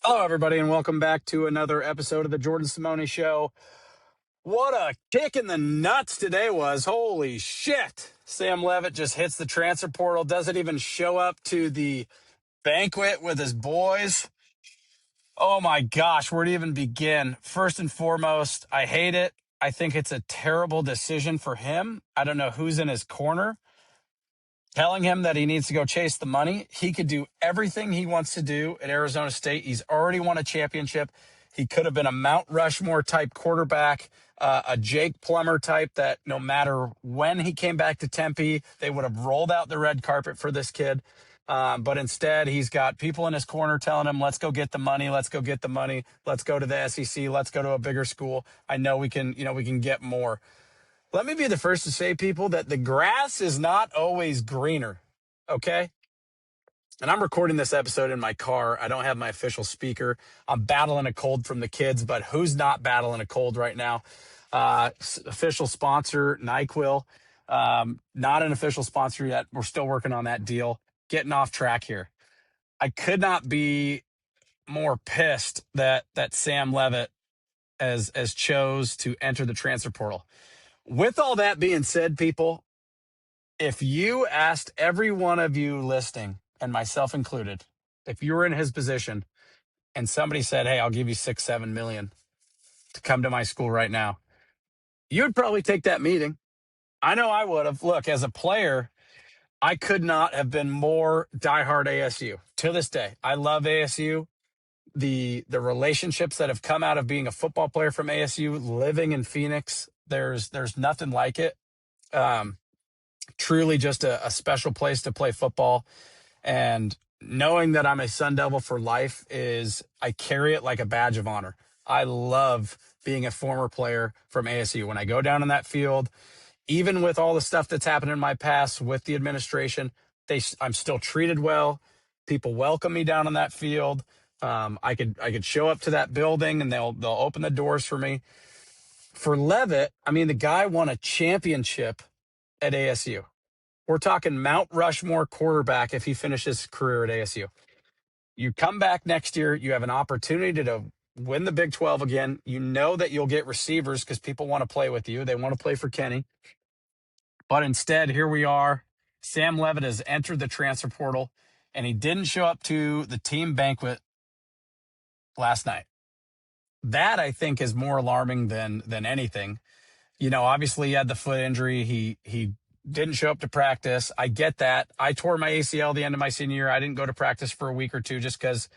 Hello, everybody, and welcome back to another episode of the Jordan Simone Show. What a kick in the nuts today was. Holy shit. Sam Leavitt just hits the transfer portal, doesn't even show up to the banquet with his boys. Oh my gosh, where to even begin? First and foremost, I hate it. I think it's a terrible decision for him. I don't know who's in his corner telling him that he needs to go chase the money. He could do everything he wants to do at Arizona State. He's already won a championship. He could have been a Mount Rushmore type quarterback, a Jake Plummer type that no matter when he came back to Tempe, they would have rolled out the red carpet for this kid. But instead, he's got people in his corner telling him, let's go get the money. Let's go get the money. Let's go to the SEC. Let's go to a bigger school. I know we can, we can get more. Let me be the first to say, people, that the grass is not always greener, okay? And I'm recording this episode in my car. I don't have my official speaker. I'm battling a cold from the kids, but who's not battling a cold right now? Official sponsor, NyQuil. Not an official sponsor yet. We're still working on that deal. Getting off track here. I could not be more pissed that Sam Leavitt as chose to enter the transfer portal. With all that being said, people, if you asked every one of you listening, and myself included, if you were in his position and somebody said, hey, I'll give you 6-7 million to come to my school right now, you'd probably take that meeting. I know I would have. Look, as a player, I could not have been more diehard ASU. To this day, I love ASU. The relationships that have come out of being a football player from ASU, living in Phoenix, there's nothing like it. Truly just a special place to play football. And knowing that I'm a Sun Devil for life I carry it like a badge of honor. I love being a former player from ASU. When I go down in that field, even with all the stuff that's happened in my past with the administration, I'm still treated well. People welcome me down on that field. I could show up to that building and they'll open the doors for me. For Leavitt, I mean, the guy won a championship at ASU. We're talking Mount Rushmore quarterback if he finishes his career at ASU. You come back next year, you have an opportunity to win the Big 12 again. You know that you'll get receivers because people want to play with you. They want to play for Kenny. But instead, here we are. Sam Leavitt has entered the transfer portal, and he didn't show up to the team banquet last night. That, I think, is more alarming than anything. Obviously he had the foot injury. He didn't show up to practice. I get that. I tore my ACL the end of my senior year. I didn't go to practice for a week or two just because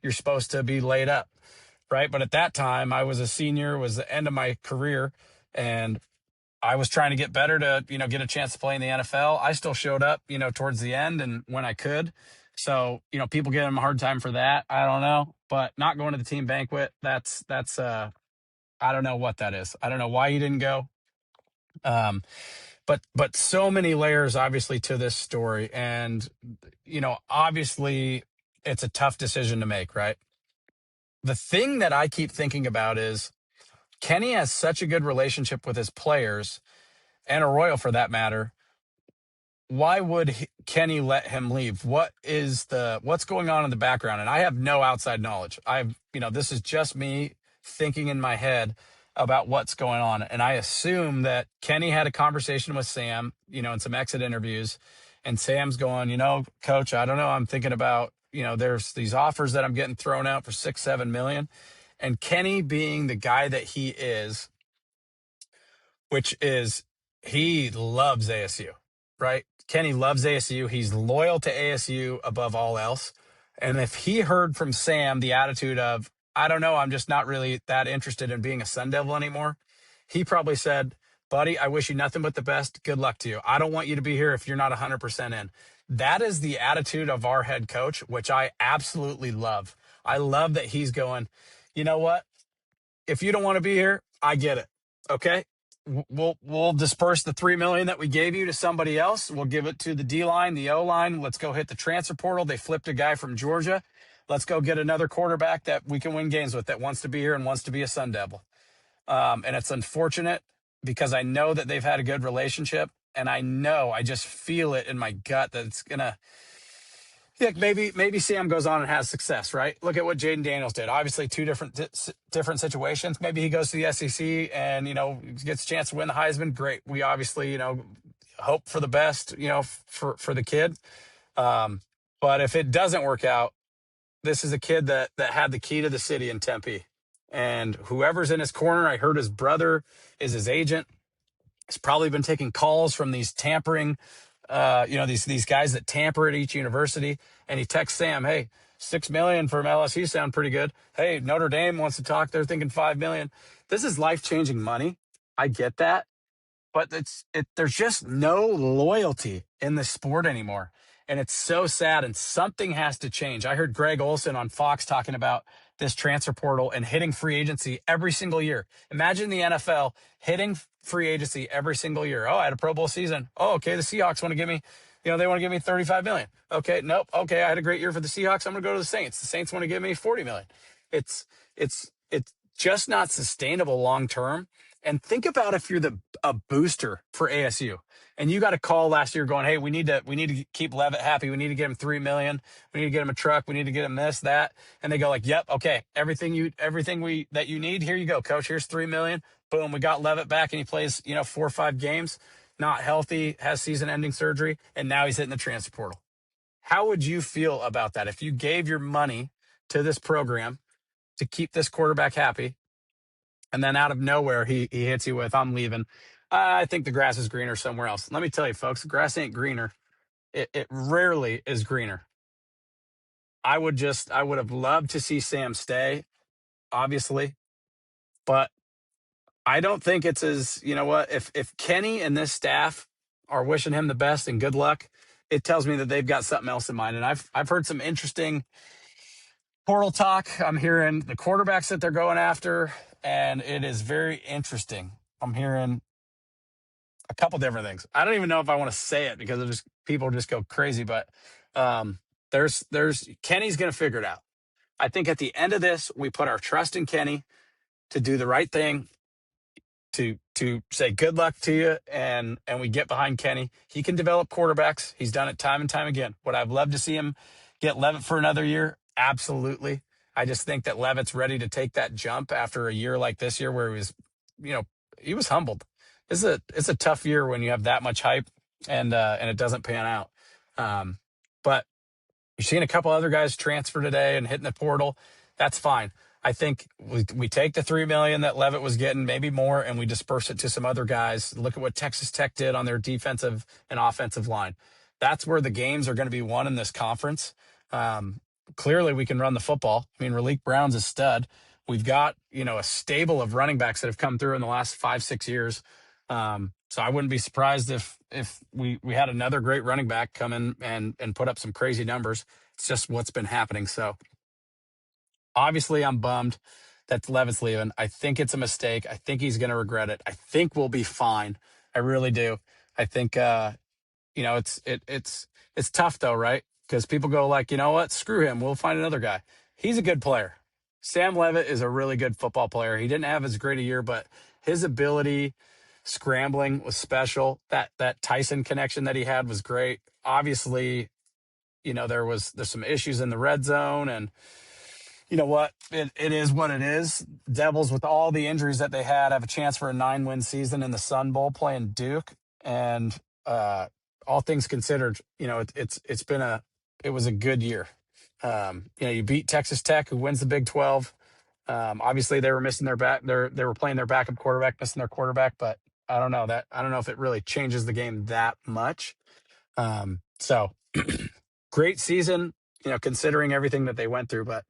you're supposed to be laid up, right? But at that time, I was a senior, was the end of my career, and I was trying to get better to, get a chance to play in the NFL. I still showed up, towards the end and when I could. So, people give him a hard time for that. I don't know, but not going to the team banquet, that's I don't know what that is. I don't know why he didn't go. But so many layers obviously to this story, and obviously it's a tough decision to make, right? The thing that I keep thinking about is Kenny has such a good relationship with his players, and Arroyo for that matter. Why would Kenny let him leave? What's going on in the background? And I have no outside knowledge. This is just me thinking in my head about what's going on. And I assume that Kenny had a conversation with Sam, in some exit interviews, and Sam's going, coach, I don't know. I'm thinking about, there's these offers that I'm getting thrown out for 6-7 million. And Kenny, being the guy that he is, which is he loves ASU, right? Kenny loves ASU. He's loyal to ASU above all else. And if he heard from Sam the attitude of, I don't know, I'm just not really that interested in being a Sun Devil anymore, he probably said, buddy, I wish you nothing but the best. Good luck to you. I don't want you to be here if you're not 100% in. That is the attitude of our head coach, which I absolutely love. I love that he's going, you know what? If you don't want to be here, I get it. Okay. We'll disperse the 3 million that we gave you to somebody else. We'll give it to the D line, the O line. Let's go hit the transfer portal. They flipped a guy from Georgia. Let's go get another quarterback that we can win games with, that wants to be here and wants to be a Sun Devil. And it's unfortunate because I know that they've had a good relationship, and I just feel it in my gut that maybe Sam goes on and has success, right? Look at what Jaden Daniels did. Obviously, two different situations. Maybe he goes to the SEC and gets a chance to win the Heisman. Great. We obviously hope for the best, for the kid. Um, but if it doesn't work out, this is a kid that had the key to the city in Tempe, and whoever's in his corner, I heard his brother is his agent. He's probably been taking calls from these tampering, these guys that tamper at each university. And he texts Sam, "Hey, 6 million from LSU sound pretty good. Hey, Notre Dame wants to talk. They're thinking 5 million." This is life changing money. I get that, but there's just no loyalty in the sport anymore. And it's so sad, and something has to change. I heard Greg Olson on Fox talking about this transfer portal and hitting free agency every single year. Imagine the NFL hitting free agency every single year. Oh, I had a Pro Bowl season. Oh, okay, the Seahawks want to give me, they want to give me 35 million. Okay, nope. Okay, I had a great year for the Seahawks. I'm going to go to the Saints. The Saints want to give me 40 million. It's just not sustainable long term. And think about if you're a booster for ASU and you got a call last year going, "Hey, we need to keep Leavitt happy. We need to get him 3 million. We need to get him a truck. We need to get him this, that." And they go like, "Yep, okay, everything that you need, here you go, coach. Here's 3 million. Boom, we got Leavitt back, and he plays 4 or 5 games, not healthy, has season-ending surgery, and now he's hitting the transfer portal." How would you feel about that if you gave your money to this program to keep this quarterback happy? And then out of nowhere, he hits you with, "I'm leaving. I think the grass is greener somewhere else." Let me tell you, folks, the grass ain't greener. It rarely is greener. I would have loved to see Sam stay, obviously, but I don't think it's as, what, if Kenny and this staff are wishing him the best and good luck, it tells me that they've got something else in mind. And I've heard some interesting portal talk. I'm hearing the quarterbacks that they're going after, and it is very interesting. I'm hearing a couple different things. I don't even know if I want to say it because people just go crazy. But there's Kenny's going to figure it out. I think at the end of this, we put our trust in Kenny to do the right thing, to say good luck to you, and we get behind Kenny. He can develop quarterbacks. He's done it time and time again. Would I've loved to see him get Leavitt for another year? Absolutely. I just think that Leavitt's ready to take that jump after a year like this year where he was humbled. It's a tough year when you have that much hype and it doesn't pan out. But you're seeing a couple other guys transfer today and hitting the portal. That's fine. I think we take the 3 million that Leavitt was getting, maybe more, and we disperse it to some other guys. Look at what Texas Tech did on their defensive and offensive line. That's where the games are going to be won in this conference. Clearly, we can run the football. I mean, Raleek Brown's a stud. We've got a stable of running backs that have come through in the last 5-6 years. So I wouldn't be surprised if we had another great running back come in and put up some crazy numbers. It's just what's been happening. So obviously I'm bummed that Leavitt's leaving. I think it's a mistake. I think he's going to regret it. I think we'll be fine. I really do. I think, it's tough though, right? Because people go like, "You know what? Screw him. We'll find another guy." He's a good player. Sam Leavitt is a really good football player. He didn't have as great a year, but his ability scrambling was special. That Tyson connection that he had was great. Obviously, there's some issues in the red zone, and you know what? It is what it is. Devils, with all the injuries that they had, have a chance for a 9-win season in the Sun Bowl playing Duke. And all things considered, it was a good year. You beat Texas Tech, who wins the Big 12. Obviously, they were missing their back. They were playing their backup quarterback, missing their quarterback. But I don't know if it really changes the game that much. So great season, considering everything that they went through. But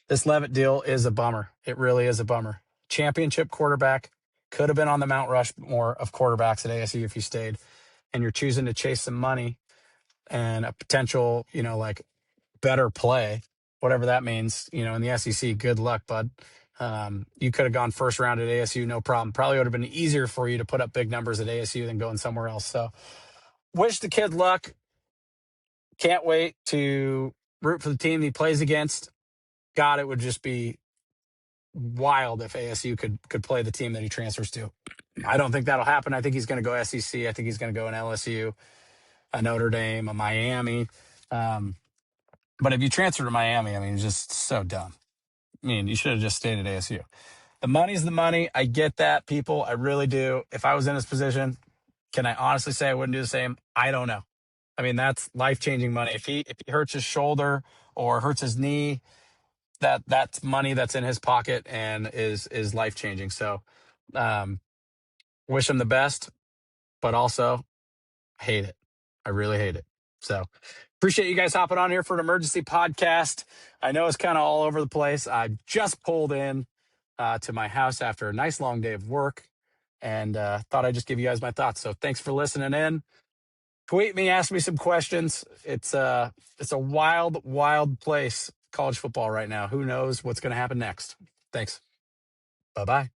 this Leavitt deal is a bummer. It really is a bummer. Championship quarterback, could have been on the Mount Rushmore of quarterbacks at ASU if he stayed. And you're choosing to chase some money and a potential, better play, whatever that means, in the SEC. Good luck, bud. You could have gone first round at ASU, no problem. Probably would have been easier for you to put up big numbers at ASU than going somewhere else. So wish the kid luck. Can't wait to root for the team he plays against. God, it would just be wild if ASU could play the team that he transfers to. I don't think that'll happen. I think he's going to go SEC. I think he's going to go in LSU, a Notre Dame, a Miami. But if you transfer to Miami, I mean, it's just so dumb. I mean, you should have just stayed at ASU. The money's the money. I get that, people. I really do. If I was in his position, can I honestly say I wouldn't do the same? I don't know. I mean, that's life-changing money. If he hurts his shoulder or hurts his knee, that's money that's in his pocket and is life-changing. So, um, wish him the best, but also hate it. I really hate it. So, appreciate you guys hopping on here for an emergency podcast. I know it's kind of all over the place. I just pulled in to my house after a nice long day of work and thought I'd just give you guys my thoughts. So, thanks for listening in. Tweet me, ask me some questions. It's a wild place, college football right now. Who knows what's going to happen next? Thanks. Bye bye.